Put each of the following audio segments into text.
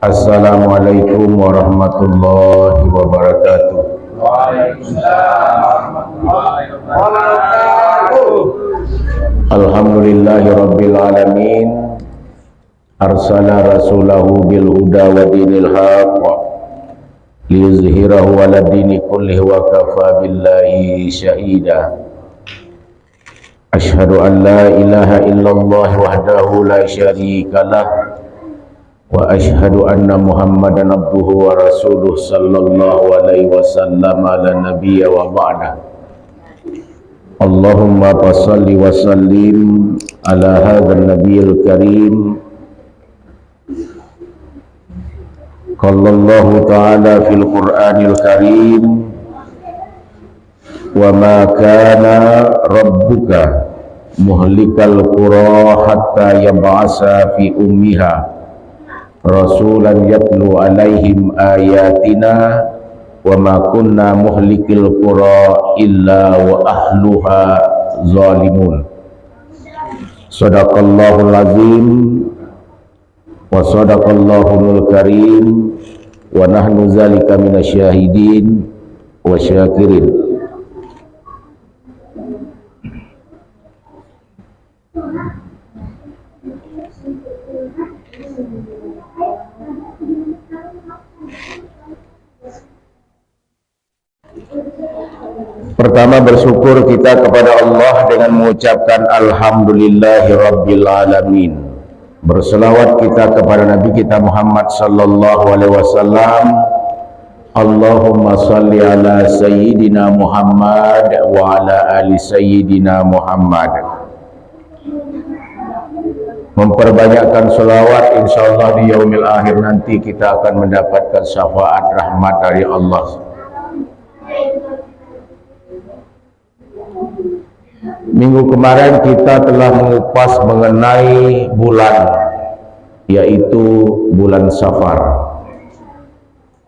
Assalamualaikum warahmatullahi wabarakatuh. Waalaikumsalam warahmatullahi wabarakatuh. Alhamdulillahi rabbil alamin. Arsala rasulahu bil huda wa dinil haqq liyuzhirahu ala dini kullihi wa kafa billahi syahida. Ashhadu an la ilaha illallah wahdahu la syarika lah wa ashhadu anna Muhammadan abduhu wa rasuluh sallallahu alaihi wasallam ala nabiyya wa ba'da. Allahumma salli wa sallim ala hadzal nabiyil karim. Qala Allah ta'ala fil Qur'anil karim wa ma kana rabbuka muhlikal qura hatta yab'asa fi ummiha rasulan yatlu alaihim ayatina wa ma kunna muhlikil qura illa wa ahluha zalimun. Sadaqallahul azim wa sadaqallahul karim wa nahnu zalika minasyahidin wa syakirin. Pertama, bersyukur kita kepada Allah dengan mengucapkan alhamdulillahi rabbil alamin. Berselawat kita kepada Nabi kita Muhammad sallallahu alaihi wasallam. Allahumma salli ala sayyidina Muhammad wa ala ali sayyidina Muhammad. Memperbanyakkan selawat, insyaallah di yaumil akhir nanti kita akan mendapatkan syafaat rahmat dari Allah. Minggu kemarin kita telah mengupas mengenai bulan, yaitu bulan Safar.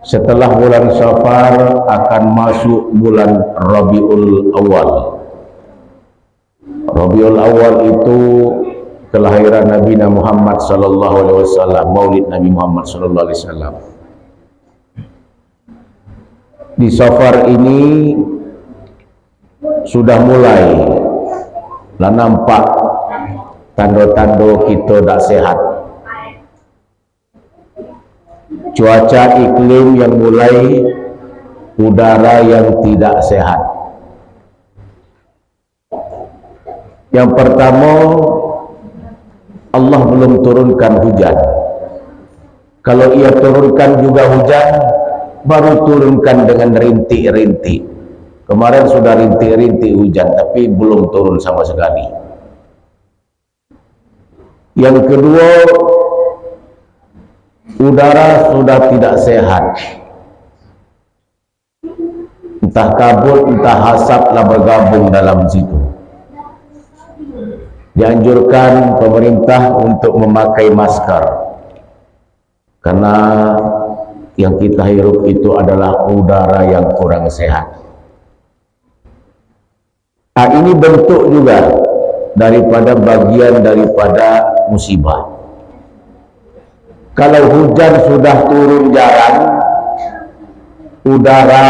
Setelah bulan Safar akan masuk bulan Rabiul Awal. Rabiul Awal itu kelahiran Nabi Muhammad sallallahu alaihi wasallam, Maulid Nabi Muhammad sallallahu alaihi wasallam. Di Safar ini sudah mulai lah nampak tanda-tanda kita tak sehat. Cuaca iklim yang mulai, udara yang tidak sehat. Yang pertama, Allah belum turunkan hujan. Kalau ia turunkan juga hujan, baru turunkan dengan rintik-rintik. Kemarin sudah rintik-rintik hujan, tapi belum turun sama sekali. Yang kedua, udara sudah tidak sehat. Entah kabut, entah asaplah bergabung dalam situ. Dianjurkan pemerintah untuk memakai masker, karena yang kita hirup itu adalah udara yang kurang sehat. Ini bentuk juga daripada bagian daripada musibah. Kalau hujan sudah turun jarang, udara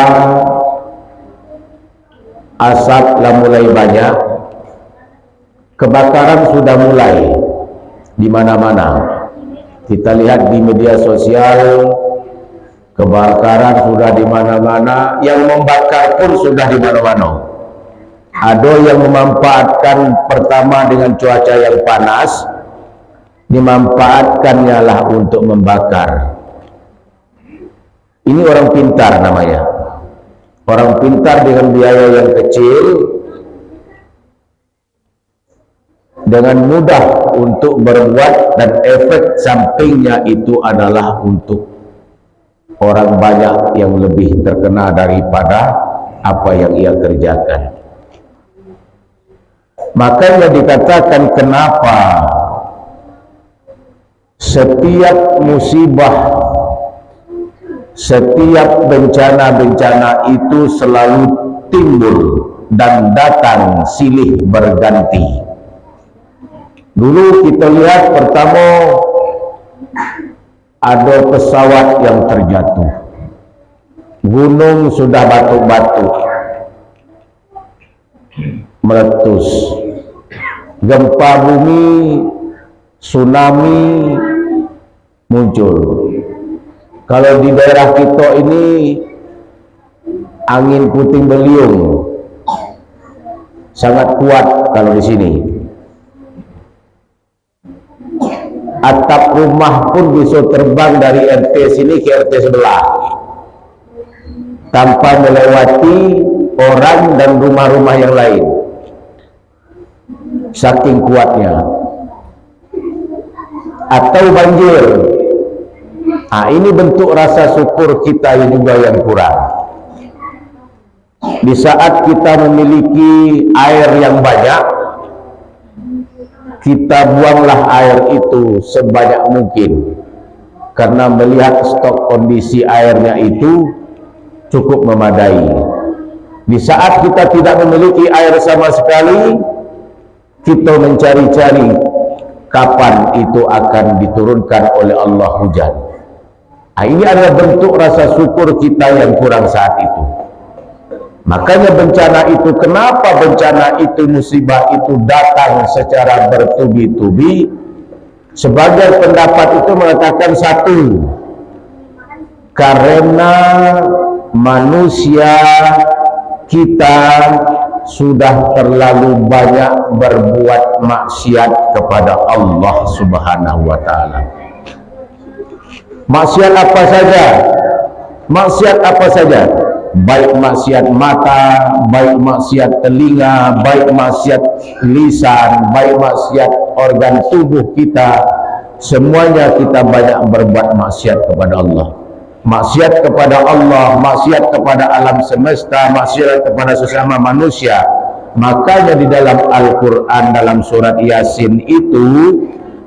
asaplah mulai banyak, kebakaran sudah mulai di mana-mana. Kita lihat di media sosial, kebakaran sudah di mana-mana, yang membakar pun sudah di mana-mana. Ada yang memanfaatkan pertama dengan cuaca yang panas, dimanfaatkannya lah untuk membakar. Ini orang pintar namanya. Orang pintar dengan biaya yang kecil, dengan mudah untuk berbuat, dan efek sampingnya itu adalah untuk orang banyak yang lebih terkena daripada apa yang ia kerjakan. Makanya dikatakan kenapa setiap musibah, setiap bencana-bencana itu selalu timbul dan datang silih berganti. Dulu kita lihat pertama ada pesawat yang terjatuh, gunung sudah batu-batu, meletus, gempa bumi, tsunami muncul. Kalau di daerah kita ini angin puting beliung sangat kuat kalau di sini. Atap rumah pun bisa terbang dari RT sini ke RT sebelah tanpa melewati orang dan rumah-rumah yang lain, saking kuatnya. Atau banjir. Ini bentuk rasa syukur kita juga yang kurang. Di saat kita memiliki air yang banyak, kita buanglah air itu sebanyak mungkin, karena melihat stok kondisi airnya itu cukup memadai. Di saat kita tidak memiliki air sama sekali, kita mencari-cari kapan itu akan diturunkan oleh Allah hujan. Ini adalah bentuk rasa syukur kita yang kurang saat itu. Makanya bencana itu, kenapa bencana itu, musibah itu datang secara bertubi-tubi? Sebagai pendapat itu mengatakan satu, karena manusia kita sudah terlalu banyak berbuat maksiat kepada Allah Subhanahu wa Ta'ala. Maksiat apa saja? Maksiat apa saja? Baik maksiat mata, baik maksiat telinga, baik maksiat lisan, baik maksiat organ tubuh kita, semuanya kita banyak berbuat maksiat kepada Allah. Maksiat kepada Allah, maksiat kepada alam semesta, maksiat kepada sesama manusia. Makanya di dalam Al-Quran, dalam surat Yasin itu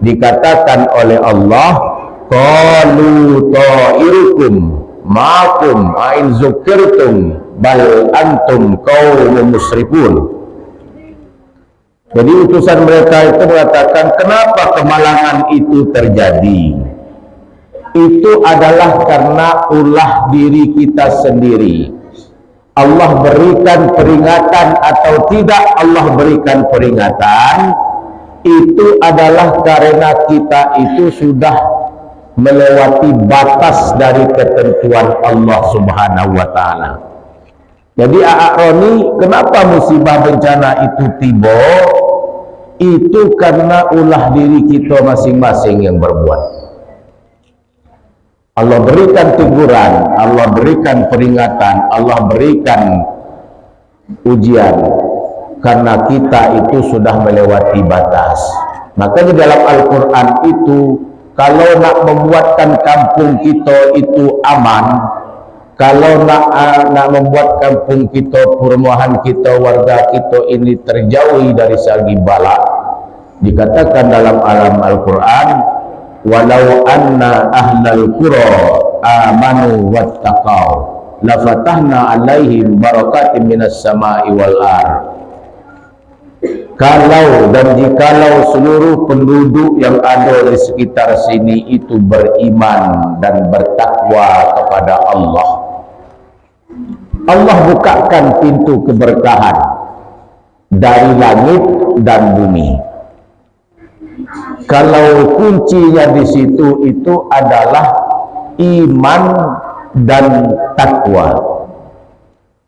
dikatakan oleh Allah, qalu ta'irukum ma'akum a'in zukirtum bal antum qaumun musrifun. Jadi utusan mereka itu mengatakan, kenapa kemalangan itu terjadi? Itu adalah karena ulah diri kita sendiri. Allah berikan peringatan atau tidak Allah berikan peringatan, itu adalah karena kita itu sudah melewati batas dari ketentuan Allah Subhanahu wa Ta'ala. Jadi Roni, kenapa musibah bencana itu tiba? Itu karena ulah diri kita masing-masing yang berbuat. Allah berikan teguran, Allah berikan peringatan, Allah berikan ujian karena kita itu sudah melewati batas. Makanya dalam Al-Quran itu, kalau nak membuatkan kampung kita itu aman, kalau nak membuat kampung kita, perumahan kita, warga kita ini terjauhi dari segi bala, dikatakan dalam alam Al-Quran, walau anna ahlal qura amanu wattaqau lafatahna alaihim barakatim minas sama'i wal ardh. Kalau dan jikalau seluruh penduduk yang ada di sekitar sini itu beriman dan bertakwa kepada Allah, Allah bukakan pintu keberkahan dari langit dan bumi. Kalau kuncinya di situ itu adalah iman dan takwa,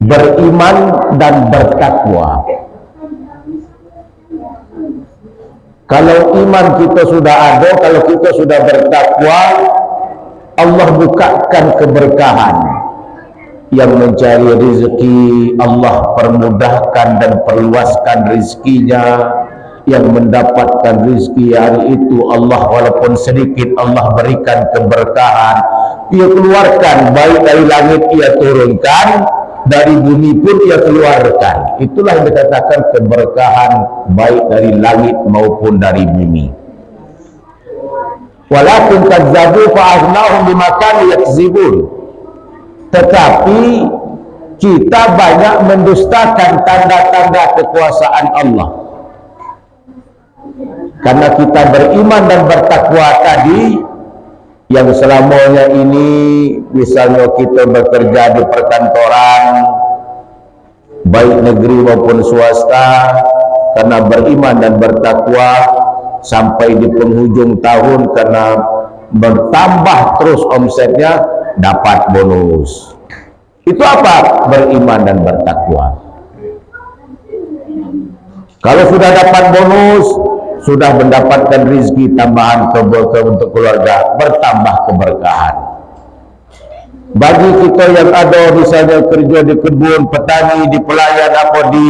beriman dan bertakwa. Kalau iman kita sudah ada, kalau kita sudah bertakwa, Allah bukakan keberkahan. Yang mencari rezeki, Allah permudahkan dan perluaskan rezekinya. Yang mendapatkan rezeki hari itu, Allah walaupun sedikit, Allah berikan keberkahan. Ia keluarkan, baik dari langit ia turunkan, dari bumi pun ia keluarkan. Itulah yang dikatakan keberkahan baik dari langit maupun dari bumi. Walakin kadzabu fa'aznahum bima kanu yakzibun. Tetapi kita banyak mendustakan tanda-tanda kekuasaan Allah. Karena kita beriman dan bertakwa tadi, yang selamanya ini misalnya kita bekerja di perkantoran baik negeri maupun swasta, karena beriman dan bertakwa sampai di penghujung tahun karena bertambah terus omsetnya dapat bonus. Itu apa? Beriman dan bertakwa. Kalau sudah dapat bonus, sudah mendapatkan rezeki tambahan untuk keluarga, bertambah keberkahan. Bagi kita yang ada misalnya kerja di kebun, petani, di pelayan atau di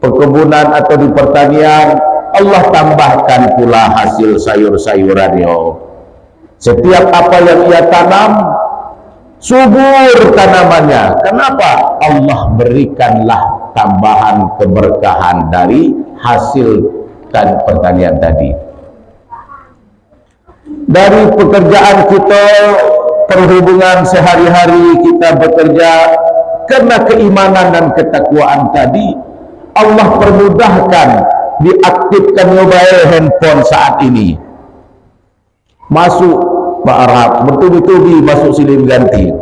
perkebunan atau di pertanian, Allah tambahkan pula hasil sayur-sayurannya. Setiap apa yang ia tanam, subur tanamannya. Kenapa? Allah berikanlah tambahan keberkahan dari hasil dan pertanian tadi. Dari pekerjaan kita, perhubungan sehari-hari kita bekerja, karena keimanan dan ketakwaan tadi, Allah permudahkan diaktifkan mobile handphone saat ini. Masuk Pak Arab, bertubi-tubi masuk silih ganti.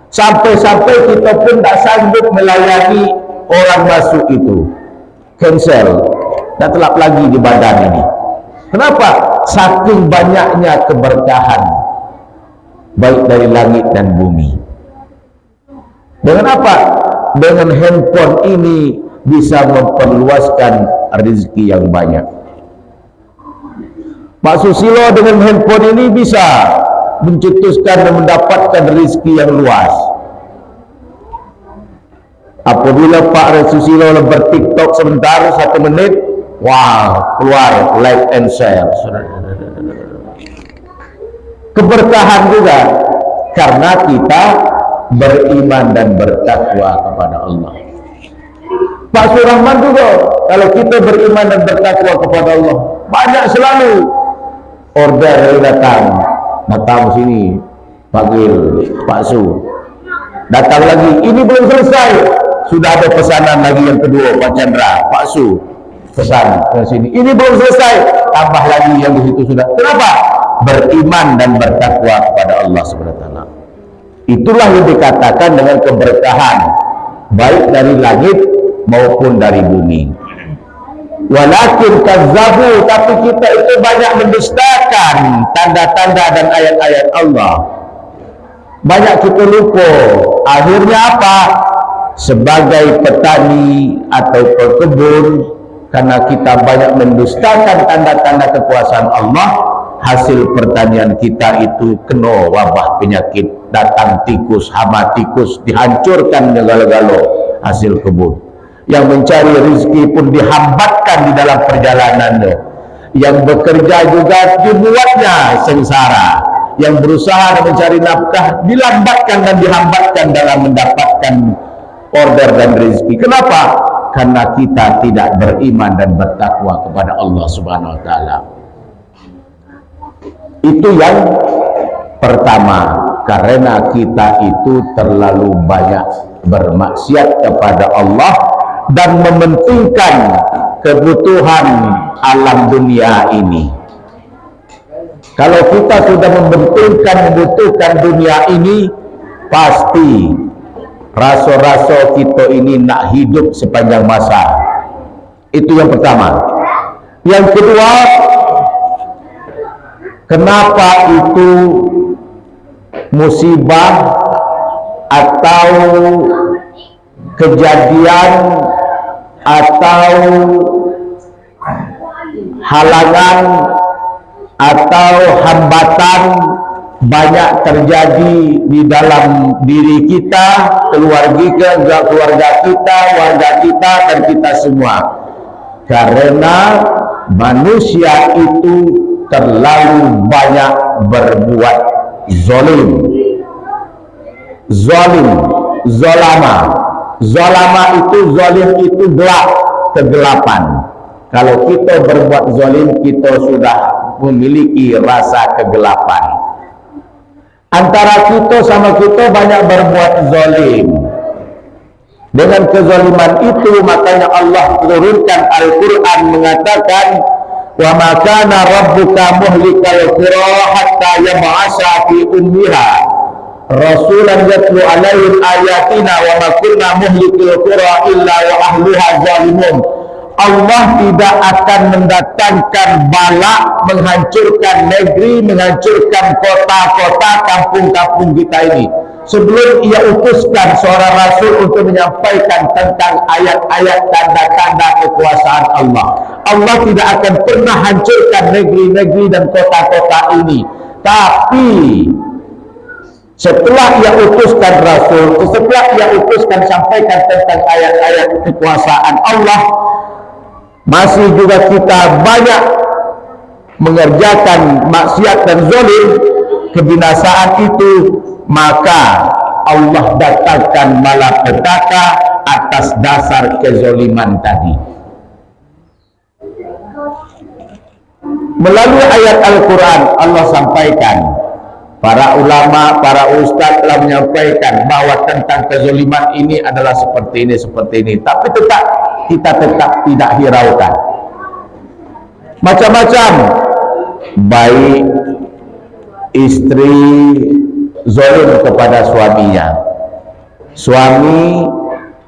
Sampai-sampai kita pun tak sanggup melayani orang masuk itu. Cancel. Tak telap lagi di badan ini. Kenapa? Saking banyaknya keberkahan baik dari langit dan bumi. Dengan apa? Dengan handphone ini bisa memperluaskan rezeki yang banyak. Pak Susilo dengan handphone ini bisa mencetuskan dan mendapatkan rezeki yang luas. Apabila Pak Susilo bertiktok sebentar 1 menit, wah, keluar like and share. Keberkahan juga karena kita beriman dan bertakwa kepada Allah. Pak Surahman juga, kalau kita beriman dan bertakwa kepada Allah, banyak selalu order datang sini, panggil Pak Su, datang lagi, ini belum selesai, sudah ada pesanan lagi yang kedua, Pak Chandra, Pak Su pesan ke sini, ini belum selesai, tambah lagi yang di situ sudah. Kenapa? Beriman dan bertakwa kepada Allah SWT. Itulah yang dikatakan dengan keberkahan baik dari langit maupun dari bumi. Walakin kazzabu, tapi kita itu banyak mendustakan tanda-tanda dan ayat-ayat Allah. Banyak kita lupa. Akhirnya apa? Sebagai petani atau pekebun, karena kita banyak mendustakan tanda-tanda kekuasaan Allah, hasil pertanian kita itu kena wabah penyakit, datang tikus, hama tikus, dihancurkan segala-gala hasil kebun. Yang mencari rezeki pun dihambatkan di dalam perjalanannya. Yang bekerja juga dibuatnya sengsara. Yang berusaha mencari nafkah dilambatkan dan dihambatkan dalam mendapatkan order dan rezeki. Kenapa? Karena kita tidak beriman dan bertakwa kepada Allah Subhanahu wa taala. Itu yang pertama, karena kita itu terlalu banyak bermaksiat kepada Allah dan mementingkan kebutuhan alam dunia ini. Kalau kita sudah membutuhkan dunia ini, pasti rasa-rasa kita ini nak hidup sepanjang masa. Itu yang pertama. Yang kedua, kenapa itu musibah atau kejadian atau halangan atau hambatan banyak terjadi di dalam diri kita, keluarga kita, warga kita, dan kita semua? Karena manusia itu terlalu banyak berbuat zolama itu zalim itu gelap, kegelapan. Kalau kita berbuat zalim, kita sudah memiliki rasa kegelapan. Antara kita sama kita banyak berbuat zalim. Dengan kezaliman itu, makanya Allah turunkan Al-Quran mengatakan, wa ma kana rabbuka muhlikal qura hatta yab'asa fi ummiha rasulan yatlu alaihim ayatina wa ma kunna muhlikil qura illa wa ahliha zalimun. Allah tidak akan mendatangkan bala menghancurkan negeri, menghancurkan kota-kota, kampung-kampung kita ini sebelum ia utuskan seorang rasul untuk menyampaikan tentang ayat-ayat tanda-tanda kekuasaan Allah. Allah tidak akan pernah hancurkan negeri-negeri dan kota-kota ini, tapi setelah ia utuskan rasul, setelah ia utuskan sampaikan tentang ayat-ayat kekuasaan Allah, masih juga kita banyak mengerjakan maksiat dan zalim, kebinasaan itu, maka Allah datangkan malapetaka atas dasar kezaliman tadi. Melalui ayat Al-Quran Allah sampaikan, para ulama, para ustadz telah menyampaikan bahwa tentang kezaliman ini adalah seperti ini, tapi kita tetap tidak hiraukan. Macam-macam, baik istri zalim kepada suaminya, suami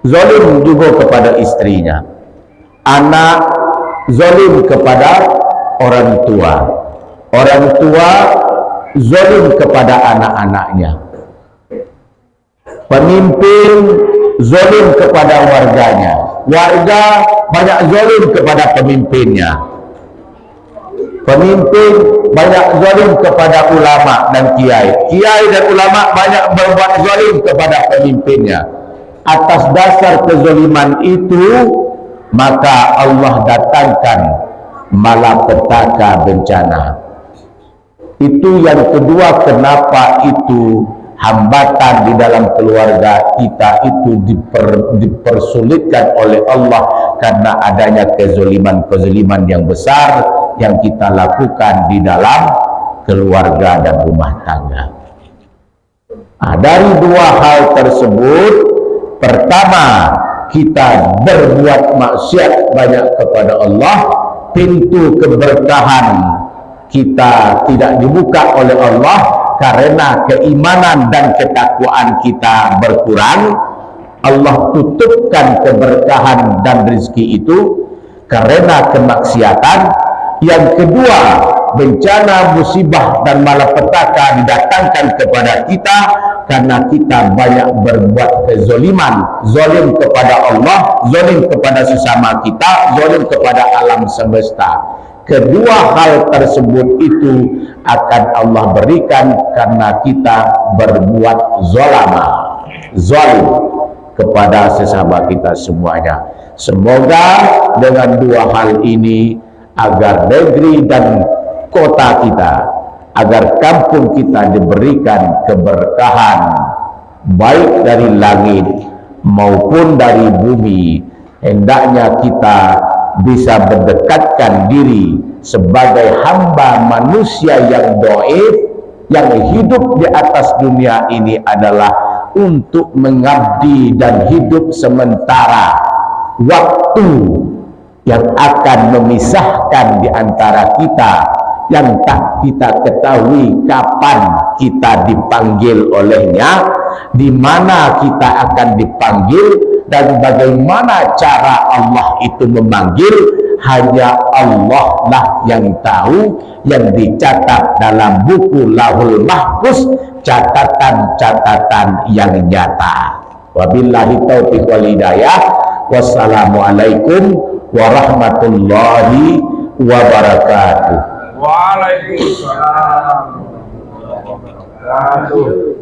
zalim juga kepada istrinya, anak zalim kepada orang tua zalim kepada anak-anaknya, pemimpin zalim kepada warganya, warga banyak zalim kepada pemimpinnya, pemimpin banyak zalim kepada ulama dan kiai, kiai dan ulama banyak berbuat zalim kepada pemimpinnya. Atas dasar kezaliman itu, maka Allah datangkan malapetaka bencana. Itu yang kedua, kenapa itu hambatan di dalam keluarga kita itu dipersulitkan oleh Allah, karena adanya kezaliman yang besar yang kita lakukan di dalam keluarga dan rumah tangga. Dari dua hal tersebut, pertama, kita berbuat maksiat banyak kepada Allah, pintu keberkahan kita tidak dibuka oleh Allah karena keimanan dan ketakwaan kita berkurang. Allah tutupkan keberkahan dan rezeki itu karena kemaksiatan. Yang kedua, bencana, musibah dan malapetaka didatangkan kepada kita karena kita banyak berbuat kezaliman, zalim kepada Allah, zalim kepada sesama kita, zalim kepada alam semesta. Kedua hal tersebut itu akan Allah berikan karena kita berbuat zalim kepada sesama kita semuanya. Semoga dengan dua hal ini, agar negeri dan kota kita, agar kampung kita diberikan keberkahan baik dari langit maupun dari bumi, hendaknya kita bisa mendekatkan diri sebagai hamba manusia yang dhaif, yang hidup di atas dunia ini adalah untuk mengabdi dan hidup sementara waktu yang akan memisahkan di antara kita, yang tak kita ketahui kapan kita dipanggil olehnya, di mana kita akan dipanggil, dan bagaimana cara Allah itu memanggil. Hanya Allah lah yang tahu, yang dicatat dalam buku Lauhul Mahfuz, catatan-catatan yang nyata. Wabillahi taufiq wal hidayah. Wassalamualaikum warahmatullahi wabarakatuh. Waalaikumsalam warahmatullahi wabarakatuh.